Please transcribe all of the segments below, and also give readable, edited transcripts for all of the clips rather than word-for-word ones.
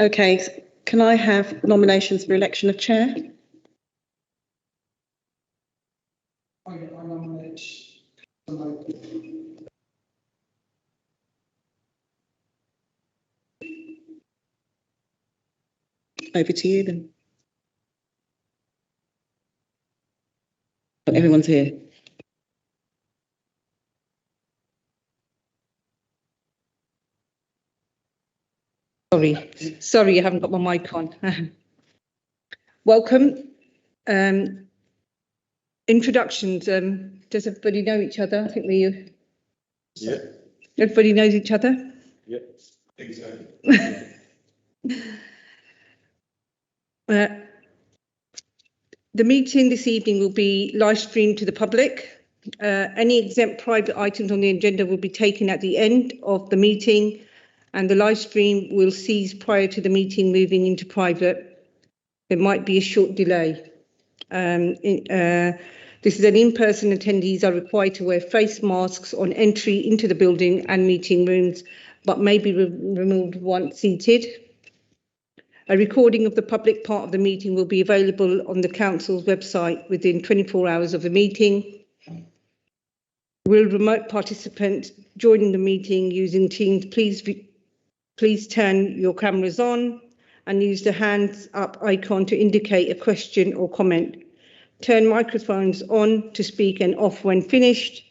Okay, can I have nominations for election of chair? I nominate Malik. Over to you then. Everyone's here. Sorry, you haven't got my mic on. Welcome. Introductions. Does everybody know each other? I think we. Yeah. Everybody knows each other. Yeah. Exactly. The meeting this evening will be live streamed to the public. Any exempt private items on the agenda will be taken at the end of the meeting, and the live stream will cease prior to the meeting moving into private. There might be a short delay. This is an in-person. Attendees are required to wear face masks on entry into the building and meeting rooms, but may be removed once seated. A recording of the public part of the meeting will be available on the council's website within 24 hours of the meeting. Will remote participants joining the meeting using Teams, please turn your cameras on and use the hands up icon to indicate a question or comment. Turn microphones on to speak and off when finished.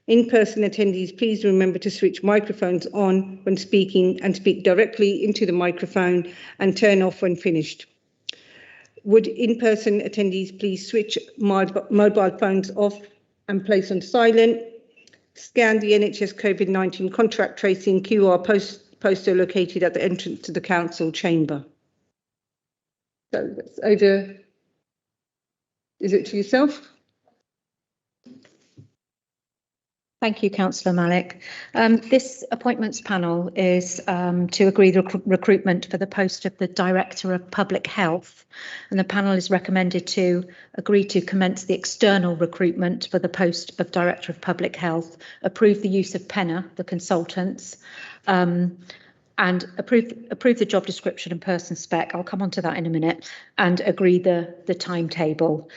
In-person attendees, please remember to switch microphones on when speaking and speak directly into the microphone and turn off when finished. Would in-person attendees please switch mobile phones off and place on silent. Scan the NHS COVID-19 contract tracing QR poster located at the entrance to the council chamber. So that's over. Is it to yourself? Thank you, Councillor Malik. This appointments panel is to agree the recruitment for the post of the Director of Public Health, and the panel is recommended to agree to commence the external recruitment for the post of Director of Public Health, approve the use of Penna, the consultants, and approve the job description and person spec. I'll come on to that in a minute, and agree the timetable.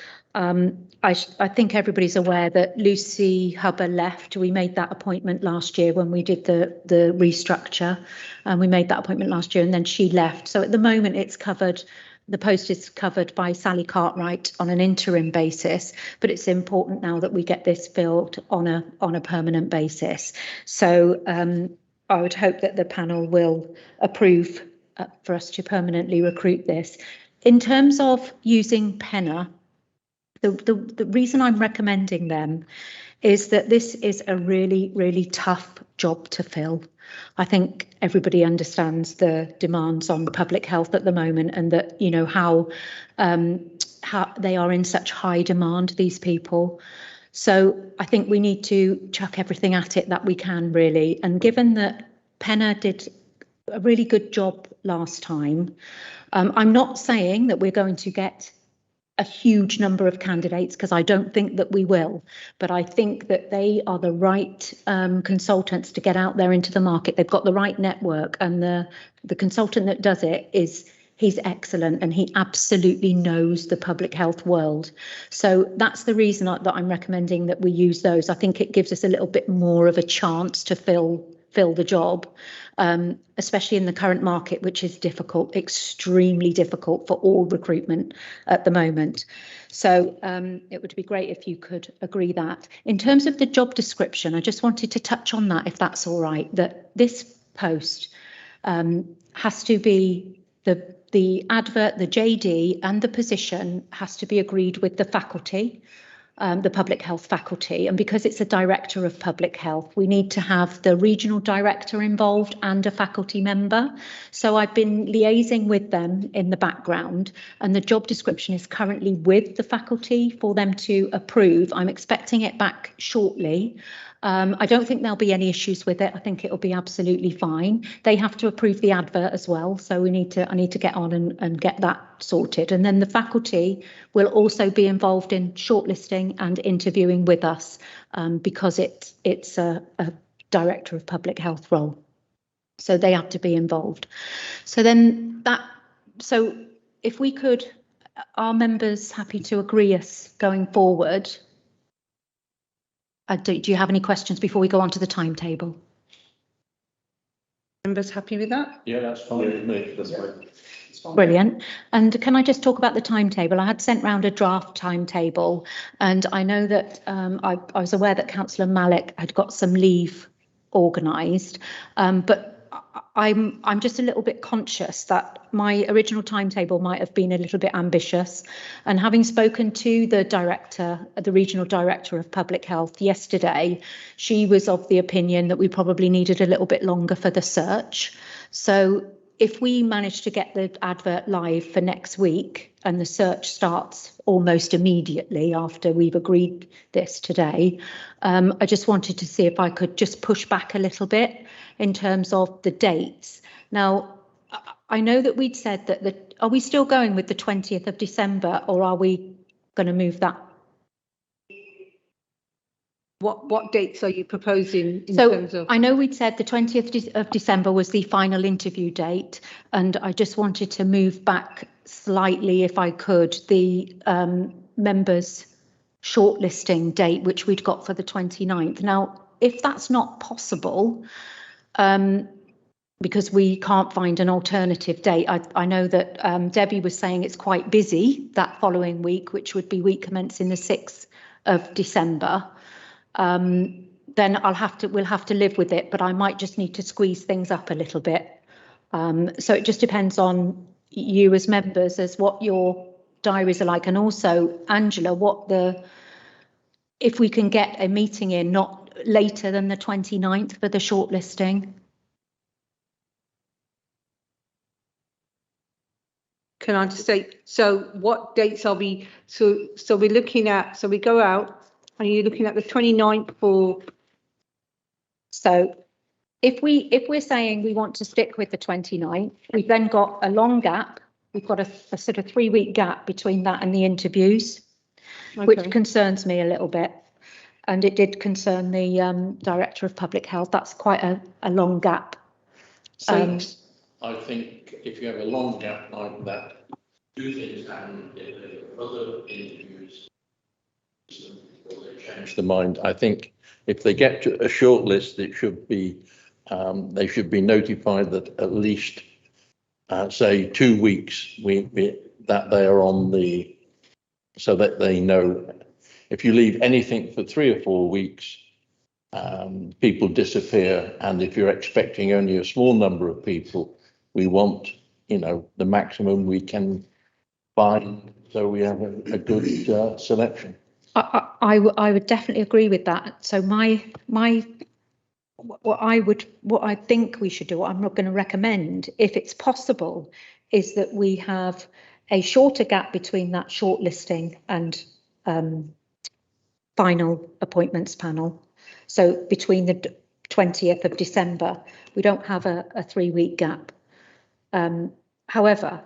I think everybody's aware that Lucy Hubber left. We made that appointment last year when we did the restructure, and we made that appointment last year, and then she left. So at the moment it's covered. The post is covered by Sally Cartwright on an interim basis, but it's important now that we get this filled on a permanent basis. So I would hope that the panel will approve for us to permanently recruit this. In terms of using Penna, the reason I'm recommending them is that this is a really, really tough job to fill. I think everybody understands the demands on public health at the moment, and that, you know, how they are in such high demand, these people. So I think we need to chuck everything at it that we can, really. And given that Penna did a really good job last time, I'm not saying that we're going to get a huge number of candidates, because I don't think that we will, but I think that they are the right consultants to get out there into the market. They've got the right network, and the consultant that does it he's excellent, and he absolutely knows the public health world. So that's the reason that I'm recommending that we use those. I think it gives us a little bit more of a chance to fill the job, especially in the current market, which is difficult, extremely difficult for all recruitment at the moment. So it would be great if you could agree that. In terms of the job description, I just wanted to touch on that, if that's all right, that this post has to be the advert, the JD and the position has to be agreed with the faculty, the public health faculty. And because it's a director of public health, we need to have the regional director involved and a faculty member. So I've been liaising with them in the background, and the job description is currently with the faculty for them to approve. I'm expecting it back shortly. I don't think there'll be any issues with it. I think it'll be absolutely fine. They have to approve the advert as well, so I need to get on and get that sorted. And then the faculty will also be involved in shortlisting and interviewing with us, because it's a director of public health role. So they have to be involved. So then so if we could, are members happy to agree us going forward? Do you have any questions before we go on to the timetable? Members happy with that? Yeah, that's fine with me. That's fine. It's fine. Brilliant. And can I just talk about the timetable? I had sent round a draft timetable, and I know that I was aware that Councillor Malik had got some leave organised, but I'm just a little bit conscious that my original timetable might have been a little bit ambitious. And having spoken to the regional director of public health yesterday, she was of the opinion that we probably needed a little bit longer for the search. So if we manage to get the advert live for next week and the search starts almost immediately after we've agreed this today, I just wanted to see if I could just push back a little bit in terms of the dates. Now, I know that we'd said that are we still going with the 20th of December, or are we going to move that? What dates are you proposing in terms of? I know we'd said the 20th of December was the final interview date, and I just wanted to move back slightly, if I could, the members shortlisting date, which we'd got for the 29th. Now, if that's not possible, because we can't find an alternative date, I know that Debbie was saying it's quite busy that following week, which would be week commencing the 6th of December. Then we'll have to live with it, but I might just need to squeeze things up a little bit. So it just depends on you as members, as what your diaries are like, and also Angela, if we can get a meeting in not later than the 29th for the shortlisting. Can I just say, so what dates are we, so we're looking at, so we go out, and you're looking at the 29th for? So if we're saying we want to stick with the 29th, we've then got a long gap. We've got a sort of 3-week gap between that and the interviews, which concerns me a little bit. And it did concern the Director of Public Health. That's quite a long gap. So I think if you have a long gap like that, two things happen. If there are other interviews, change their mind. I think if they get to a short list, it should be they should be notified that at least say 2 weeks that they are on the, so that they know. If you leave anything for 3 or 4 weeks, people disappear, and if you're expecting only a small number of people, we want, the maximum we can find, so we have a good selection. I would definitely agree with that. So what I think we should do, what I'm not going to recommend, if it's possible, is that we have a shorter gap between that shortlisting and final appointments panel. So between the 20th of December, we don't have a 3-week gap. However,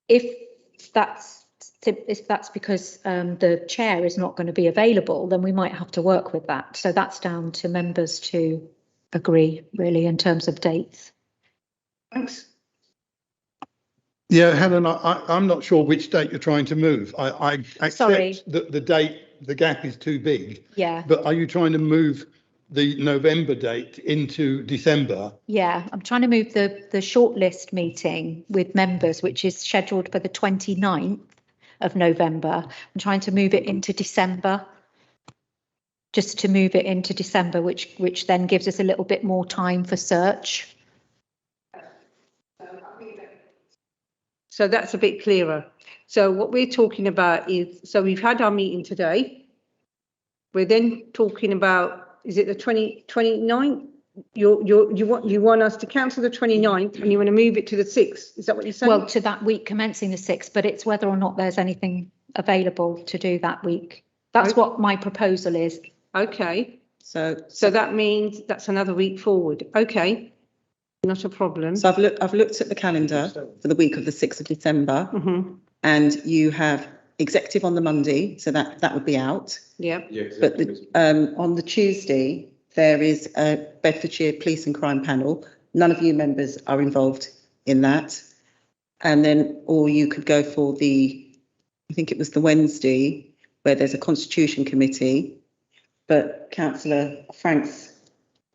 if that's because the chair is not going to be available, then we might have to work with that. So that's down to members to agree, really, in terms of dates. thanks. Yeah, Helen, I'm not sure which date you're trying to move. I accept that the date, the gap is too big. Yeah. But are you trying to move the November date into December? Yeah, I'm trying to move the shortlist meeting with members, which is scheduled for the 29th of November. I'm trying to move it into December, just to move it into December, which then gives us a little bit more time for search. So that's a bit clearer. So what we're talking about is, so we've had our meeting today. We're then talking about, is it the 29th? You want us to cancel the 29th and you want to move it to the 6th. Is that what you're saying? Well, to that week commencing the 6th, but it's whether or not there's anything available to do that week. That's what my proposal is. Okay. So that means that's another week forward. Okay. Not a problem. So I've looked at the calendar for the week of the 6th of December, and you have executive on the Monday, so that would be out. Yeah. But on the Tuesday, there is a Bedfordshire Police and Crime panel, none of you members are involved in that. And then, or you could go for I think it was the Wednesday, where there's a Constitution Committee, but Councillor Franks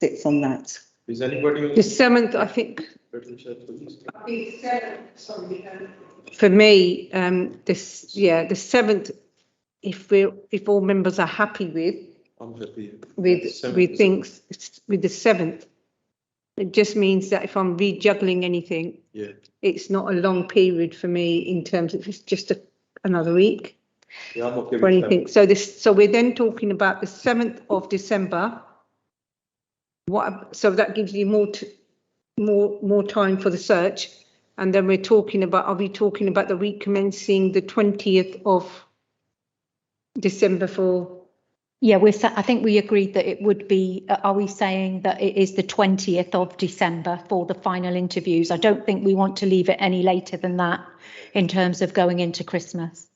sits on that. Is anybody? The 7th, I think. For me, the 7th, if all members are happy with. I'm happy. With things, with the 7th, it just means that if I'm rejuggling anything, it's not a long period for me in terms of it's just another week. Yeah, I'm okay For with anything. So we're then talking about the 7th of December. So that gives you more time for the search, and then we're talking about. Are we talking about the week commencing the 20th of December for? Yeah, I think we agreed that it would be, are we saying that it is the 20th of December for the final interviews? I don't think we want to leave it any later than that in terms of going into Christmas.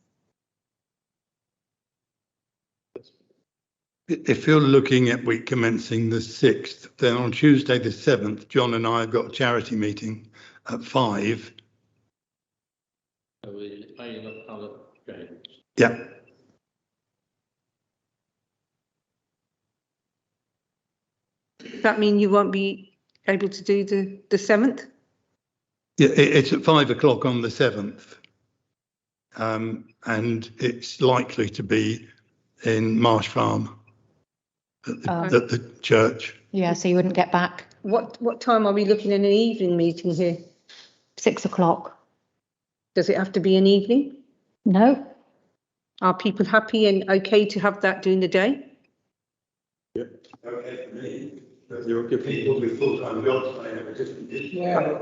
If you're looking at week commencing the 6th, then on Tuesday the 7th, John and I have got a charity meeting at 5. Yeah. Does that mean you won't be able to do the 7th? Yeah, it's at 5 o'clock on the 7th. And it's likely to be in Marsh Farm at the church. Yeah, so you wouldn't get back. What time are we looking at an evening meeting here? 6 o'clock. Does it have to be an evening? No. Are people happy and okay to have that during the day? Yeah. Okay for me. You're okay. People with full-time jobs may have a different. Yeah,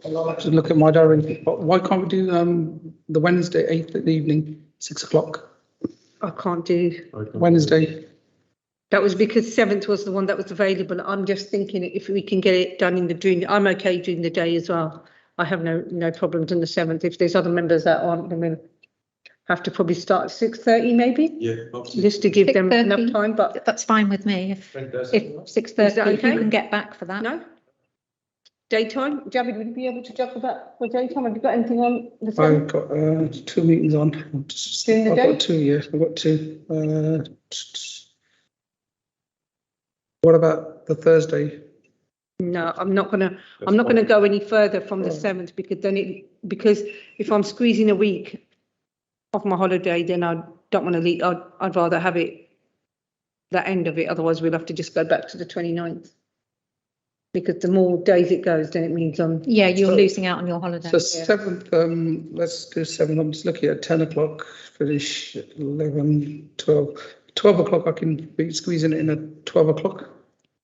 I'll have to look at my diary. But why can't we do the Wednesday 8th in the evening, 6 o'clock? I can't do Wednesday. that. Was because 7th was the one that was available. I'm just thinking if we can get it done I'm okay during the day as well. I have no problems on the 7th. If there's other members that aren't, then we'll have to probably start at 6:30 maybe. Yeah, absolutely. Just to give them 6:30. enough time. But That's fine with me. If 6:30, Is that if you okay? can get back for that. no? Daytime? Javid, would you be able to juggle that for daytime? Have you got anything on the 7th? I've got 2 meetings on. During the I've day? got 2, yes, I've got 2. What about the Thursday? No, I'm not gonna go any further from the 7th because if I'm squeezing a week off my holiday, then I don't want to leave. I'd rather have it that end of it. Otherwise, we'll have to just go back to the 29th. Because the more days it goes, then it means Yeah, you're losing out on your holiday. So 7th, let's do 7th. I'm just looking at 10 o'clock, finish 11, 12. 12 o'clock, I can be squeezing it in at 12 o'clock.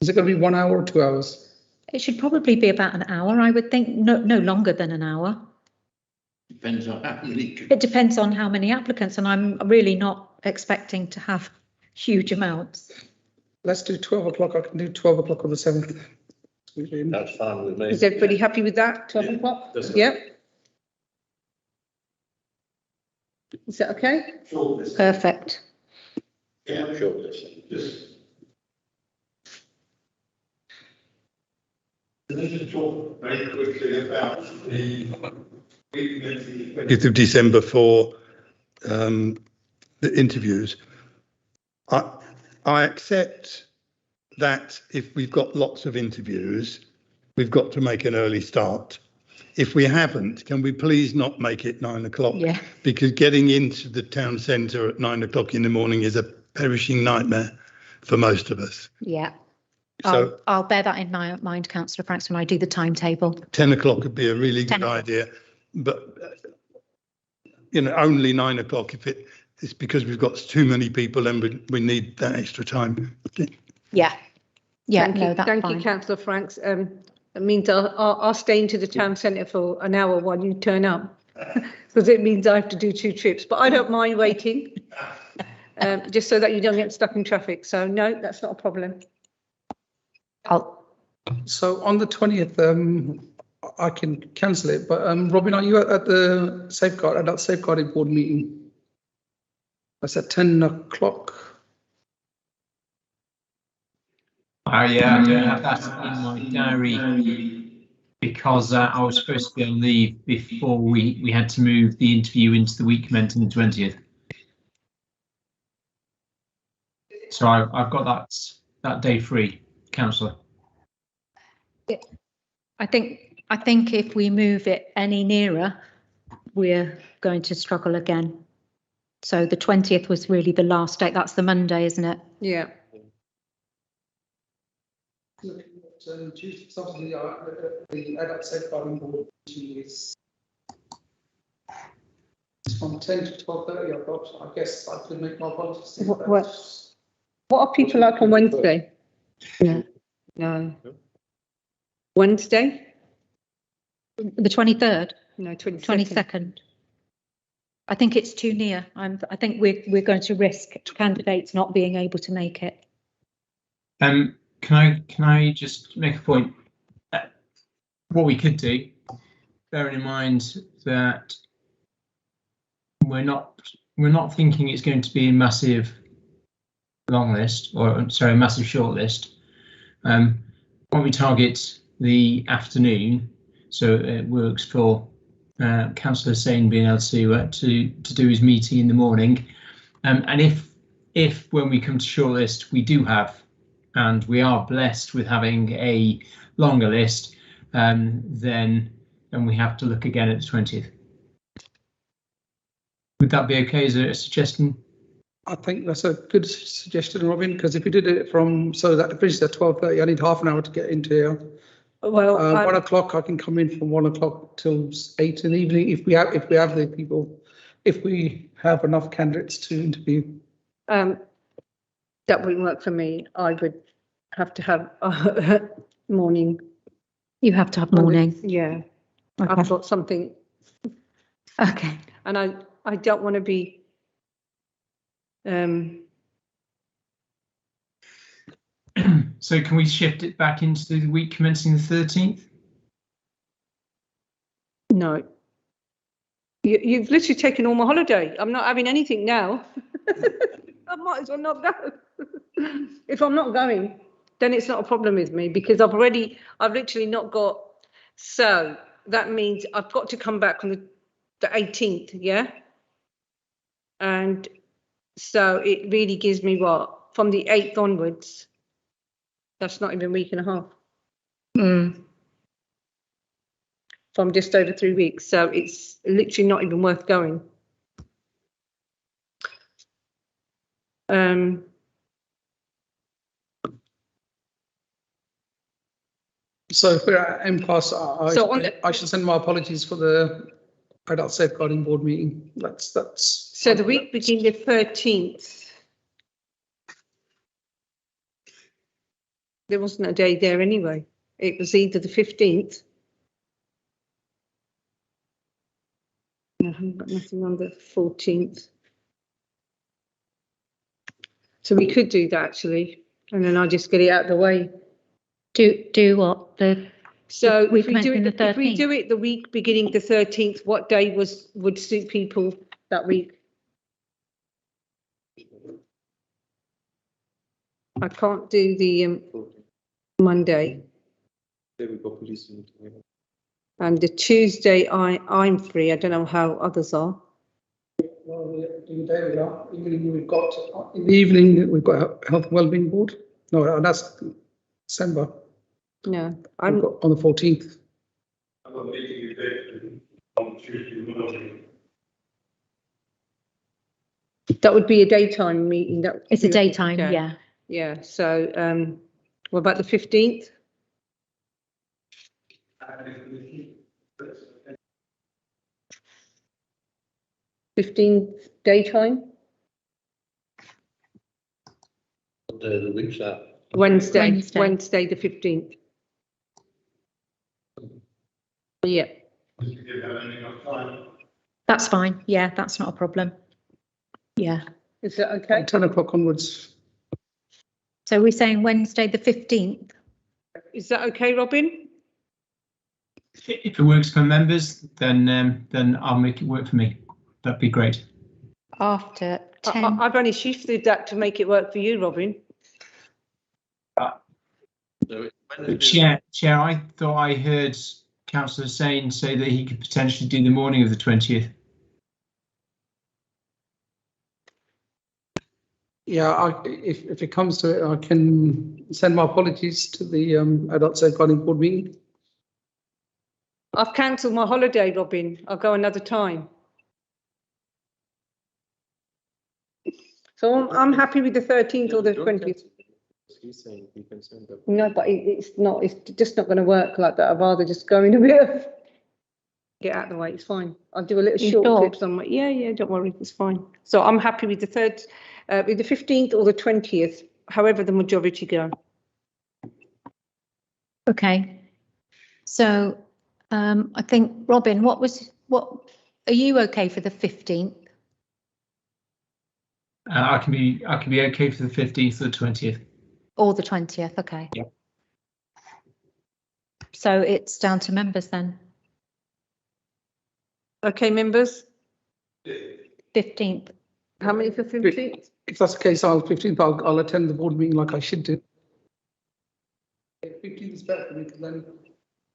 Is it going to be 1 hour or 2 hours? It should probably be about an hour, I would think, no longer than an hour. Depends on how many. It depends on how many applicants, and I'm really not expecting to have huge amounts. Let's do 12 o'clock. I can do 12 o'clock on the 7th. That's fine with me. is everybody happy with that? 12 o'clock? That's Yep. Is that okay? Perfect. Yeah, I'm sure this. Let's just talk very quickly about the week 20th of December for the interviews. I accept that if we've got lots of interviews, we've got to make an early start. If we haven't, can we please not make it 9 o'clock? Yeah. Because getting into the town centre at 9 o'clock in the morning is a perishing nightmare for most of us. Yeah. So I'll bear that in my mind, Councillor Franks, when I do the timetable. 10 o'clock would be a really 10 good o'clock. idea, but only 9 o'clock if it's because we've got too many people and we need that extra time. Yeah. Yeah, Thank no, you. that's Thank fine. you, Councillor Franks. It means I'll stay into the town centre for an hour while you turn up, because it means I have to do 2 trips. But I don't mind waiting, just so that you don't get stuck in traffic. So no, that's not a problem. So on the 20th, I can cancel it. But Robin, are you at that safeguarding board meeting? That's at 10 o'clock. Yeah, I don't have that in my diary. because I was supposed to be on leave before we had to move the interview into the week commencing the 20th. So I've got that day free, councillor. I think if we move it any nearer, we're going to struggle again. So the 20th was really the last date. That's the Monday, isn't it? Yeah. Tuesday, something the adult safeguarding board meeting is from 10 to 12:30. I've got. I guess I could make my apologies. What are people like on Wednesday? Yeah. No. Wednesday? The 23rd, No, 22nd. 22nd. I think it's too near. I think we're going to risk candidates not being able to make it. Can I just make a point? What we could do, bearing in mind that we're not thinking it's going to be a massive long list, or sorry, a massive short list. Why don't we target the afternoon so it works for Councillor Hussain being able to do his meeting in the morning, and if when we come to shortlist we do have, and we are blessed with having a longer list, then we have to look again at the 20th. Would that be okay as a suggestion? I think that's a good suggestion, Robin, because if we did it so that it finishes at 12:30, I need half an hour to get into here. Well, 1 o'clock, I can come in from 1 o'clock till 8 in the evening if we have the people, if we have enough candidates to interview. that wouldn't work for me. I would have to have morning. You have to have morning. Yeah, Okay. I've got something, Okay. and I don't want to be. So can we shift it back into the week commencing the 13th? No. You've literally taken all my holiday. I'm not having anything now. I might as well not go. If I'm not going, then it's not a problem with me, because I've literally not got. So that means I've got to come back on the 18th, yeah? And so it really gives me what? From the 8th onwards. That's not even a week and a half. From just over 3 weeks. So it's literally not even worth going. So if we're at impasse, I should send my apologies for the adult safeguarding board meeting. That's. So the week beginning the 13th. There wasn't a day there anyway. It was either the 15th. I haven't got nothing on the 14th. So we could do that actually, and then I'll just get it out of the way. Do what? So The week if we do commencing it, the if we 13th? do it the week beginning the 13th, what day would suit people that week? I can't do the Monday, There we go, police. and the Tuesday I'm free. I don't know how others are. Well, in the evening we've got health and wellbeing board. No, that's December. No, We've I'm got on the 14th. I've got a meeting on Tuesday morning. that would be a daytime meeting. It's a daytime, Okay. yeah. Yeah. So what about the 15th? 15th daytime? What day of the week's that? Wednesday the 15th. Yeah. That's fine. Yeah, that's not a problem. Yeah. Is that okay? 10 o'clock onwards. So we're saying Wednesday the 15th? Is that okay, Robin? If it works for members, then I'll make it work for me. That'd be great. After 10. I've only shifted that to make it work for you, Robin. So it's Wednesday. Chair, I thought I heard Councillor Hussain say that he could potentially do the morning of the 20th. Yeah, if it comes to it, I can send my apologies to the Adult Safeguarding Board meeting. I've cancelled my holiday, Robin. I'll go another time. So I'm happy with the 13th or the 20th. He's saying we can send them. No, but it's not, it's just not going to work like that. I'd rather just go in a bit of, get out of the way, it's fine. I'll do a little You short sure? clip somewhere. Yeah, don't worry, it's fine. So I'm happy with with the 15th or the 20th, however the majority go. Okay. So I think, Robin, what are you okay for the 15th? I can be okay for the 15th or the 20th. Or the 20th, okay. Yeah. So it's down to members then. Okay, members, 15th. how many for 15th? If that's the case, I'll 15th, I'll attend the board meeting like I should do. 15th is better for me because then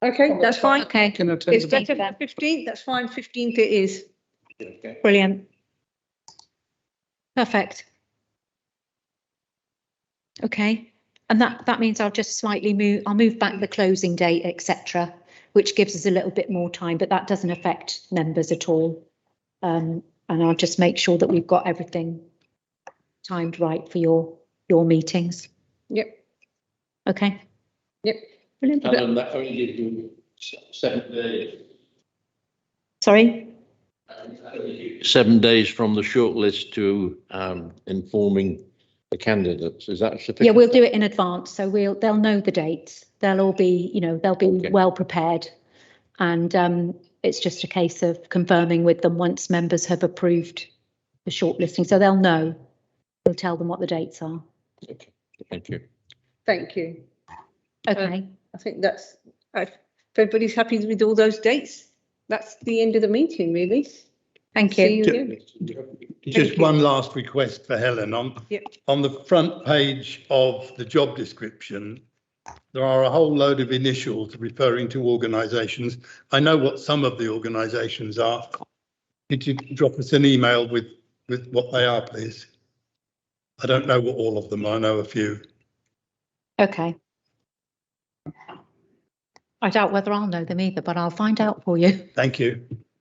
Okay, that's fine. I Okay, can attend. It's the- better for the 15th, that's fine, 15th it is. brilliant. Perfect. Okay, and that means I'll just slightly I'll move back the closing date, etc., which gives us a little bit more time, but that doesn't affect members at all. And I'll just make sure that we've got everything timed right for your meetings. Yep, Okay. yep. Brilliant. And that only gives you 7 days. Sorry. 7 days from the shortlist to informing the candidates. Is that sufficient? Yeah, we'll do it in advance, so they'll know the dates. They'll all be, they'll be Okay. well prepared, and it's just a case of confirming with them once members have approved the shortlisting, so they'll know. We'll tell them what the dates are. Okay, thank you. Thank you. Okay. I think that's, if everybody's happy with all those dates, that's the end of the meeting, really. Thank See you. you again. Just you. one last request for Helen. Yep. On the front page of the job description, there are a whole load of initials referring to organisations. I know what some of the organisations are. Could you drop us an email with what they are, please? I don't know what all of them are. I know a few. Okay. I doubt whether I'll know them either, but I'll find out for you. Thank you.